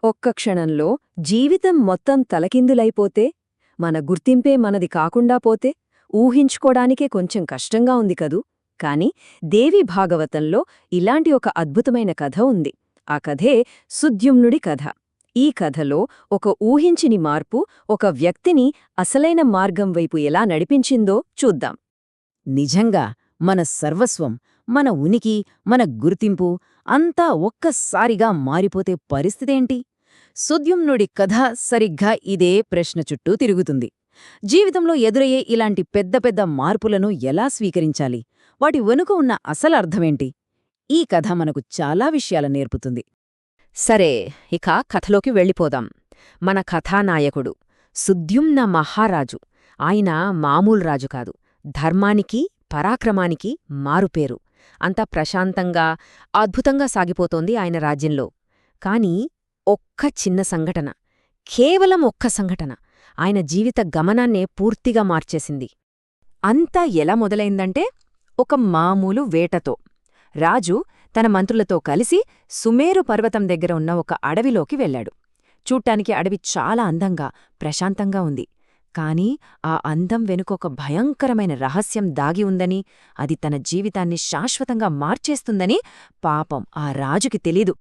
ఒక్క క్షణంలో జీవితం మొత్తం తలకిందులైపోతే, మన గుర్తింపే మనది కాకుండా పోతే, ఊహించుకోడానికే కొంచెం కష్టంగా ఉంది కదూ. కాని దేవి భాగవతంలో ఇలాంటి ఒక అద్భుతమైన కథ ఉంది. ఆ కథే సుద్యుమ్నుడి కథ. ఈ కథలో ఒక ఊహించిని మార్పు ఒక వ్యక్తిని అసలైన మార్గం వైపు ఎలా నడిపించిందో చూద్దాం. నిజంగా మన సర్వస్వం, మన ఉనికి, మన గుర్తింపు అంతా ఒక్కసారిగా మారిపోతే పరిస్థితేంటి? సుద్యుమ్నుడి కథ సరిగ్గా ఇదే ప్రశ్న చుట్టూ తిరుగుతుంది. జీవితంలో ఎదురయ్యే ఇలాంటి పెద్ద పెద్ద మార్పులను ఎలా స్వీకరించాలి? వాటి వెనుక ఉన్న అసలర్థమేంటి? ఈ కథ మనకు చాలా విషయాలు నేర్పుతుంది. సరే, ఇక కథలోకి వెళ్ళిపోదాం. మన కథానాయకుడు సుద్యుమ్న మహారాజు. ఆయన మామూలు రాజు కాదు, ధర్మానికి, పరాక్రమానికి మారుపేరు. అంతా ప్రశాంతంగా, అద్భుతంగా సాగిపోతోంది ఆయన రాజ్యంలో. కాని ఒక్క చిన్న సంఘటన, కేవలం ఒక్క సంఘటన ఆయన జీవిత గమనాన్నే పూర్తిగా మార్చేసింది. అంతా ఎలా మొదలైందంటే, ఒక మామూలు వేటతో. రాజు తన మంత్రులతో కలిసి సుమేరు పర్వతం దగ్గర ఉన్న ఒక అడవిలోకి వెళ్లాడు. చూడ్డానికి అడవి చాలా అందంగా, ప్రశాంతంగా ఉంది. కాని ఆ అందం వెనుకొక భయంకరమైన రహస్యం దాగి ఉందని, అది తన జీవితాన్ని శాశ్వతంగా మార్చేస్తుందని పాపం ఆ రాజుకి తెలీదు.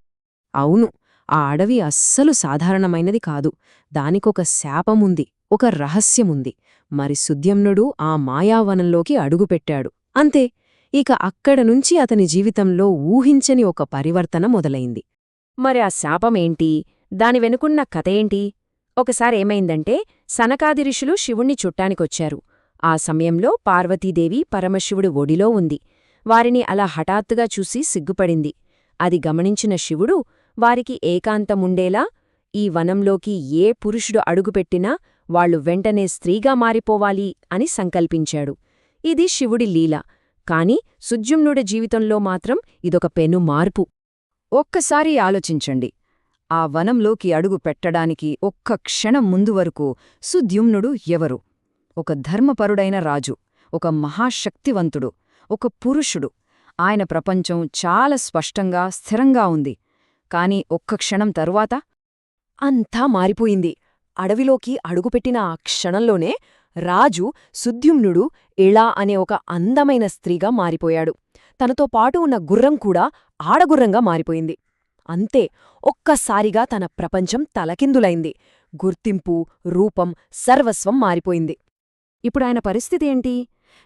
అవును, ఆ అడవి అస్సలు సాధారణమైనది కాదు. దానికొక శాపముంది, ఒక రహస్యముంది. మరి సుద్యుమ్నుడు ఆ మాయావనంలోకి అడుగుపెట్టాడు. అంతే, ఇక అక్కడనుంచి అతని జీవితంలో ఊహించని ఒక పరివర్తన మొదలైంది. మరి ఆ శాపమేంటి? దాని వెనుకున్న కథేంటి? ఒకసారేమైందంటే, సనకాది ఋషులు శివుణ్ణి చుట్టానికొచ్చారు. ఆ సమయంలో పార్వతీదేవి పరమశివుడు ఒడిలో ఉంది. వారిని అలా హఠాత్తుగా చూసి సిగ్గుపడింది. అది గమనించిన శివుడు వారికి ఏకాంతముండేలా, ఈ వనంలోకి ఏ పురుషుడు అడుగుపెట్టినా వాళ్లు వెంటనే స్త్రీగా మారిపోవాలి అని సంకల్పించాడు. ఇది శివుడి లీల. కాని సుద్యుమ్నుడి జీవితంలో మాత్రం ఇదొక పెను మార్పు. ఒక్కసారి ఆలోచించండి. ఆ వనంలోకి అడుగు పెట్టడానికి ఒక్క క్షణం ముందు వరకు సుద్యుమ్నుడు ఎవరు? ఒక ధర్మపరుడైన రాజు, ఒక మహాశక్తివంతుడు, ఒక పురుషుడు. ఆయన ప్రపంచం చాలా స్పష్టంగా, స్థిరంగా ఉంది. కాని ఒక్క క్షణం తరువాత అంతా మారిపోయింది. అడవిలోకి అడుగుపెట్టిన ఆ క్షణంలోనే రాజు సుద్యుమ్నుడు ఇళా అనే ఒక అందమైన స్త్రీగా మారిపోయాడు. తనతో పాటు ఉన్న గుర్రం కూడా ఆడగుర్రంగా మారిపోయింది. అంతే, ఒక్కసారిగా తన ప్రపంచం తలకిందులైంది. గుర్తింపు, రూపం, సర్వస్వం మారిపోయింది. ఇప్పుడాయన పరిస్థితేంటి?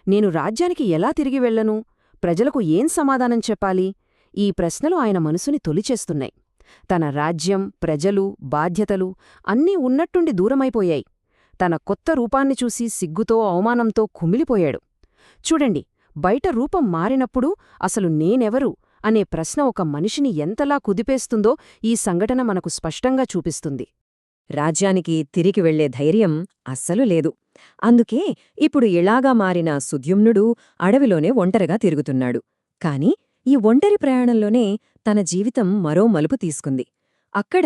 నేను రాజ్యానికి ఎలా తిరిగి వెళ్లను? ప్రజలకు ఏం సమాధానం చెప్పాలి? ఈ ప్రశ్నలు ఆయన మనసుని తొలిచేస్తున్నాయి. తన రాజ్యం, ప్రజలు, బాధ్యతలు అన్నీ ఉన్నట్టుండి దూరమైపోయాయి. తన కొత్త రూపాన్ని చూసి సిగ్గుతో, అవమానంతో కుమిలిపోయాడు. చూడండి, బయట రూపం మారినప్పుడు అసలు నేనెవరు అనే ప్రశ్న ఒక మనిషిని ఎంతలా కుదిపేస్తుందో ఈ సంఘటన మనకు స్పష్టంగా చూపిస్తుంది. రాజ్యానికి తిరిగి వెళ్లే ధైర్యం అస్సలు లేదు. అందుకే ఇప్పుడు ఇలాగా మారిన సుద్యుమ్నుడు అడవిలోనే ఒంటరిగా తిరుగుతున్నాడు. కాని ఈ ఒంటరి ప్రయాణంలోనే తన జీవితం మరో మలుపు తీసుకుంది. అక్కడ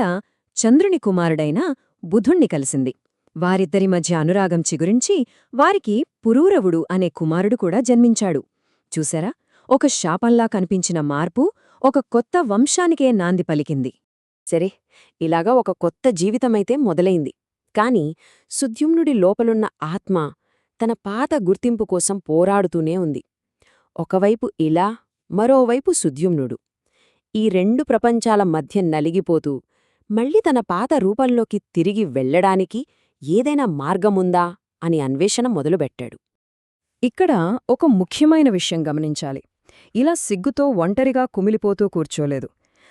చంద్రుని కుమారుడైన బుధుణ్ణి కలిసింది. వారిద్దరి మధ్య అనురాగం చిగురించి వారికి పురూరవుడు అనే కుమారుడు కూడా జన్మించాడు. చూసారా, ఒక శాపంలా కనిపించిన మార్పు ఒక కొత్త వంశానికే నాంది పలికింది. సరే, ఇలాగా ఒక కొత్త జీవితమైతే మొదలైంది. కాని సుద్యుమ్నుడి లోపలున్న ఆత్మ తన పాత గుర్తింపు కోసం పోరాడుతూనే ఉంది. ఒకవైపు ఇలా, మరోవైపు సుద్యుమ్నుడు. ఈ రెండు ప్రపంచాల మధ్య నలిగిపోతూ మళ్లీ తన పాత రూపంలోకి తిరిగి వెళ్లడానికి ఏదైనా మార్గముందా అని అన్వేషణ మొదలుపెట్టాడు. ఇక్కడ ఒక ముఖ్యమైన విషయం గమనించాలి. ఇలా సిగ్గుతో ఒంటరిగా కుమిలిపోతూ కూర్చోలేదు.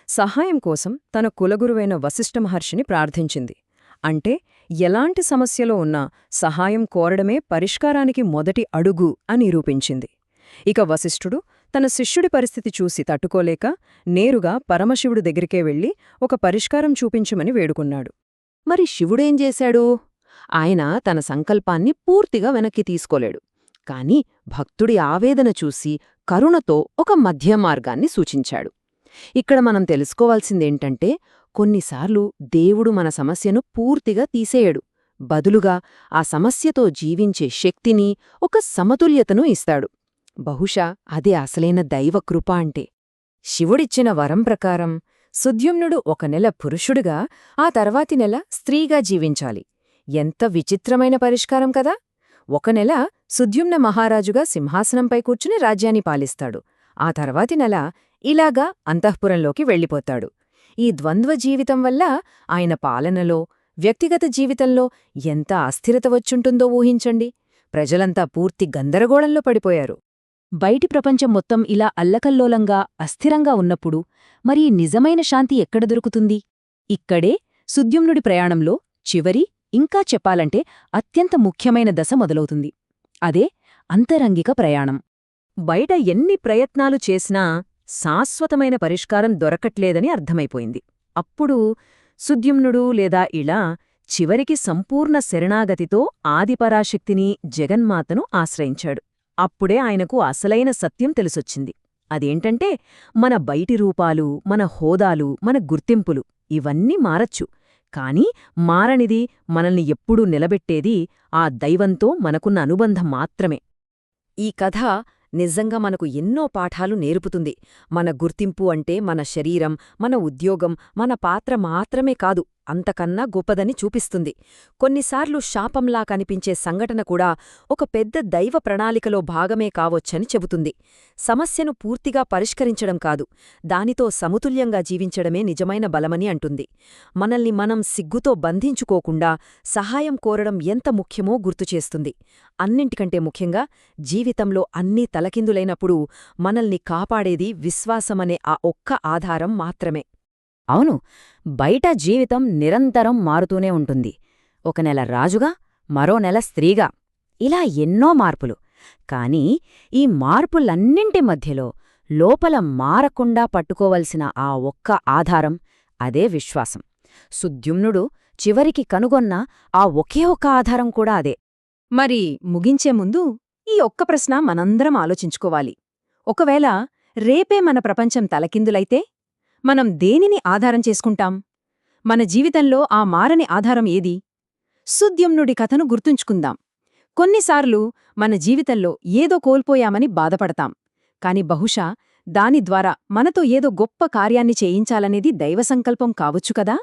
సహాయం కోసం తన కులగురువైన వశిష్ఠ మహర్షిని ప్రార్థించింది. అంటే ఎలాంటి సమస్యలో ఉన్నా సహాయం కోరడమే పరిష్కారానికి మొదటి అడుగు అని నిరూపించింది. ఇక వశిష్ఠుడు తన శిష్యుడి పరిస్థితి చూసి తట్టుకోలేక నేరుగా పరమశివుడి దగ్గరికే వెళ్లి ఒక పరిష్కారం చూపించమని వేడుకున్నాడు. మరి శివుడేం చేశాడు? ఆయన తన సంకల్పాన్ని పూర్తిగా వెనక్కి తీసుకోలేడు. కాని భక్తుడి ఆవేదన చూసి కరుణతో ఒక మధ్యమార్గాన్ని సూచించాడు. ఇక్కడ మనం తెలుసుకోవాల్సిందేంటంటే, కొన్నిసార్లు దేవుడు మన సమస్యను పూర్తిగా తీసేయడు. బదులుగా ఆ సమస్యతో జీవించే శక్తిని, ఒక సమతుల్యతను ఇస్తాడు. బహుశా అదే అసలైన దైవకృప అంటే. శివుడిచ్చిన వరం ప్రకారం సుద్యుమ్నుడు ఒక నెల పురుషుడుగా ఆ తర్వాతి నెల స్త్రీగా జీవించాలి. ఎంత విచిత్రమైన పరిష్కారం కదా! ఒక నెల సుద్యుమ్న మహారాజుగా సింహాసనంపై కూర్చుని రాజ్యాన్ని పాలిస్తాడు. ఆ తర్వాతి నెల ఇలాగా అంతఃపురంలోకి వెళ్ళిపోతాడు. ఈ ద్వంద్వ జీవితం వల్ల ఆయన పాలనలో, వ్యక్తిగత జీవితంలో ఎంత అస్థిరత వచ్చుంటుందో ఊహించండి. ప్రజలంతా పూర్తి గందరగోళంలో పడిపోయారు. బయటి ప్రపంచం మొత్తం ఇలా అల్లకల్లోలంగా అస్థిరంగా ఉన్నప్పుడు మరి నిజమైన శాంతి ఎక్కడ దొరుకుతుంది? ఇక్కడే సుద్యుమ్నుడి ప్రయాణంలో చివరి, ఇంకా చెప్పాలంటే అత్యంత ముఖ్యమైన దశ మొదలవుతుంది. అదే అంతరంగిక ప్రయాణం. బయట ఎన్ని ప్రయత్నాలు చేసినా శాశ్వతమైన పరిష్కారం దొరకట్లేదని అర్థమైపోయింది. అప్పుడు సుద్యుమ్నుడు లేదా ఇలా చివరికి సంపూర్ణ శరణాగతితో ఆదిపరాశక్తిని, జగన్మాతను ఆశ్రయించాడు. అప్పుడే ఆయనకు అసలైన సత్యం తెలిసొచ్చింది. అదేంటంటే మన బయటి రూపాలు, మన హోదాలు, మన గుర్తింపులు ఇవన్నీ మారచ్చు. కాని మారనిది, మనల్ని ఎప్పుడూ నిలబెట్టేది ఆ దైవంతో మనకున్న అనుబంధం మాత్రమే. ఈ కథ నిజంగా మనకు ఎన్నో పాఠాలు నేర్పుతుంది. మన గుర్తింపు అంటే మన శరీరం, మన ఉద్యోగం, మన పాత్ర మాత్రమే కాదు, అంతకన్నా గొప్పదని చూపిస్తుంది. కొన్నిసార్లు శాపంలా కనిపించే సంఘటన కూడా ఒక పెద్ద దైవ ప్రణాళికలో భాగమే కావచ్చని చెబుతుంది. సమస్యను పూర్తిగా పరిష్కరించడం కాదు, దానితో సమతుల్యంగా జీవించడమే నిజమైన బలమని అంటుంది. మనల్ని మనం సిగ్గుతో బంధించుకోకుండా సహాయం కోరడం ఎంత ముఖ్యమో గుర్తుచేస్తుంది. అన్నింటికంటే ముఖ్యంగా జీవితంలో అన్నీ తలకిందులైనప్పుడు మనల్ని కాపాడేది విశ్వాసమనే ఆ ఒక్క ఆధారం మాత్రమే. అవును, బయట జీవితం నిరంతరం మారుతూనే ఉంటుంది. ఒక నెల రాజుగా, మరో నెల స్త్రీగా, ఇలా ఎన్నో మార్పులు. కాని ఈ మార్పులన్నింటి మధ్యలో లోపల మారకుండా పట్టుకోవలసిన ఆ ఒక్క ఆధారం, అదే విశ్వాసం. సుద్యుమ్నుడు చివరికి కనుగొన్న ఆ ఒకే ఒక్క ఆధారం కూడా అదే. మరి ముగించే ముందు ఈ ఒక్క ప్రశ్న మనందరం ఆలోచించుకోవాలి. ఒకవేళ రేపే మన ప్రపంచం తలకిందులైతే మనం దేనిని ఆధారం చేసుకుంటాం? మన జీవితంలో ఆ మారని ఆధారం ఏది? సుద్యుమ్నుడి కథను గుర్తుంచుకుందాం. కొన్నిసార్లు మన జీవితంలో ఏదో కోల్పోయామని బాధపడతాం. కాని బహుశా దాని ద్వారా మనతో ఏదో గొప్ప కార్యాన్ని చేయించాలనేది దైవసంకల్పం కావచ్చు కదా.